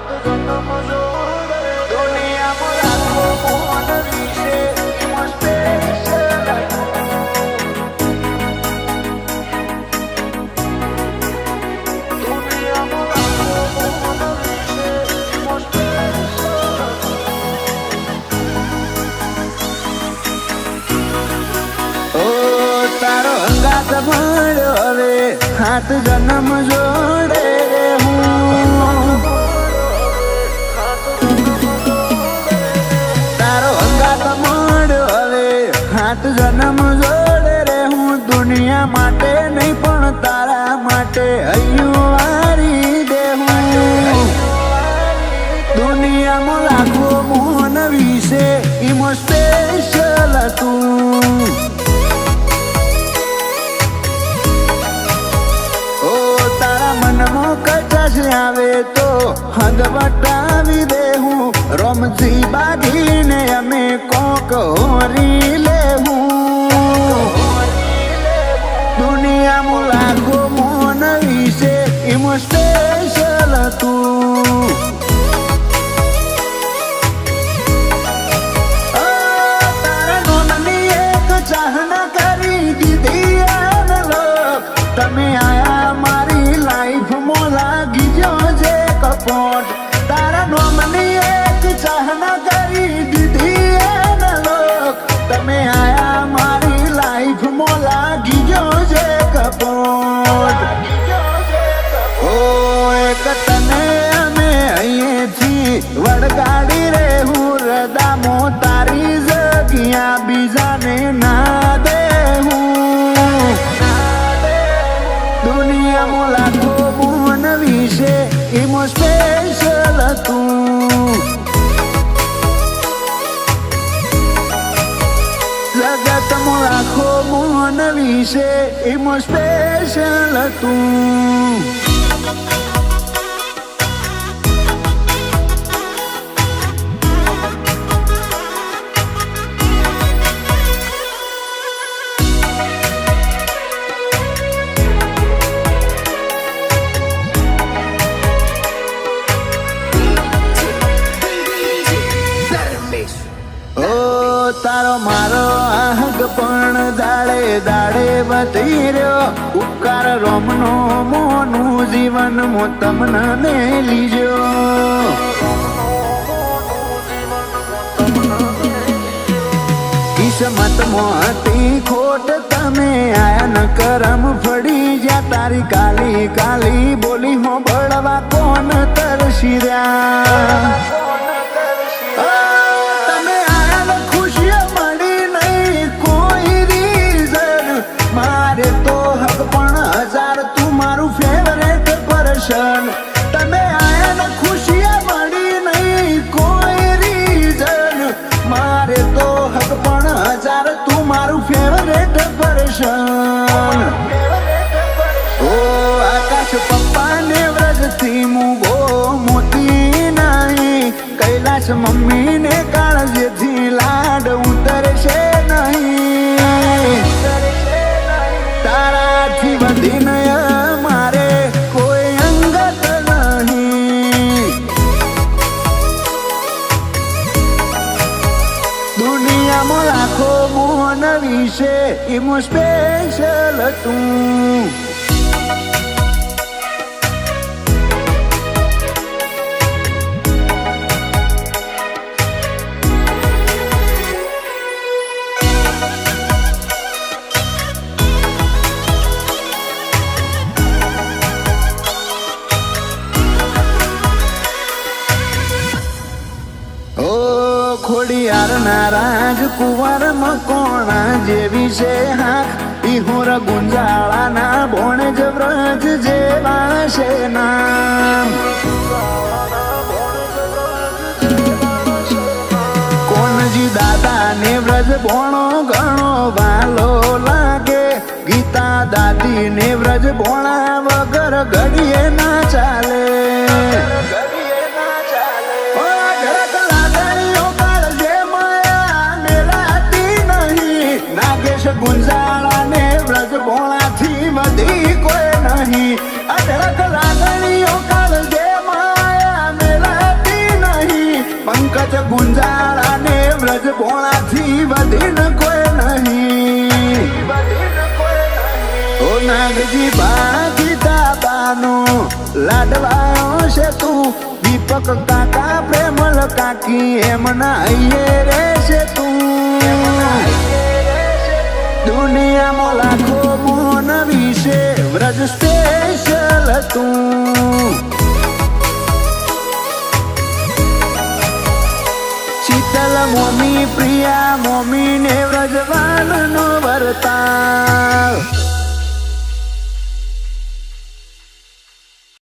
હવે હાથ જન્મ જોડે તારો અંગાત મળ્યો હવે હાથ જન્મ જોડે રે હું દુનિયા માટે નહીં પણ તારા માટે હૈયું વારી દે હું દુનિયામાં લાખો મોહન વિશે ઈમો સ્પેશિયલ તું આવે તો હદ વટાવી દે હું રોમથી બાંધીને અમે કોક હોરી લેવું દુનિયામાં લાખો મોન વિશે ઈમો સ્પેશિયલ તું તારા નોમની એક ચાહના કરી દીધી તમે આયા મારી લાઈફમાં લાગી કપોટ તારા નોમની એક ચાહના કરી દીધી લોક તમે આયા મારી લાઈફમાં લાગી ગયો છે કપોટ ઓ એક તને અમે અહીંથી વડગાડી રે હું રદામો તારી જગ્યા બીજાને ના દે હું દુનિયામાં લાખો મોહન વિશે ઈમો સ્પેશિયલ તું જગતમાં લાખો મોહન વિશે ઈમો સ્પેશિયલ તું તારો મારો આહગ પણ દાડે દાડે વધી રહ્યો ઉપકાર રોમનો મોનું જીવન મો તમને ને લીજો કિસ્મત મોતી ખોટ તમે આયા ન કરમ ફળી જ્યાં તારી કાલી કાલી બોલી હો બળવા કોણ તરસી રહ્યા મારે તો હક પણ હજાર તું મારું ફેવરેટ પર્સન તમે આયા ને ખુશિયા મળી નહીં કોઈ રીઝન મારે તો હક પણ હજાર તું મારું ફેવરેટ પર્સન ઓ આકાશ પપ્પાને વ્રજથી મૂગો મોતી નહીં કૈલાશ મમ્મીને કાળજેથી લાડ ઉતરશે નહીં તારાથી વધીને મારે કોઈ અંગત નહીં દુનિયામાં લાખો મોહન વિશે ઈમો સ્પેશિયલ તું ખોડિયારના રાજકુંવરમાં કોણા જેવી છે હાક ઈહોર ગુંજાળાના બોણ જ વ્રજ જેવા છે નામ કોણજી દાદાને વ્રજ ભોણો ઘણો વાલો લાગે ગીતા દાદીને વ્રજ ભોણા વગર ઘડીએ ના ચાલે ગુંજાળાને વ્રજ ભોળાથી વધી કોઈ નહીં અઢળક લાગણીઓ કાળજે માયા મેલા ભોળાથી વધીને કોઈ નહીં. ઓ નાગજી બાજી દાદાનું લાડવાયો છે તું, દીપક કાકા પ્રેમલ કાકી એમના હૈયે રહેશે તું. દુનિયામાં લાખો મોન વિશે વ્રજ સ્પેશિયલ તું. શીતલ મોમી પ્રિયા મોમી ને વ્રજવાન નો વર્તાવ.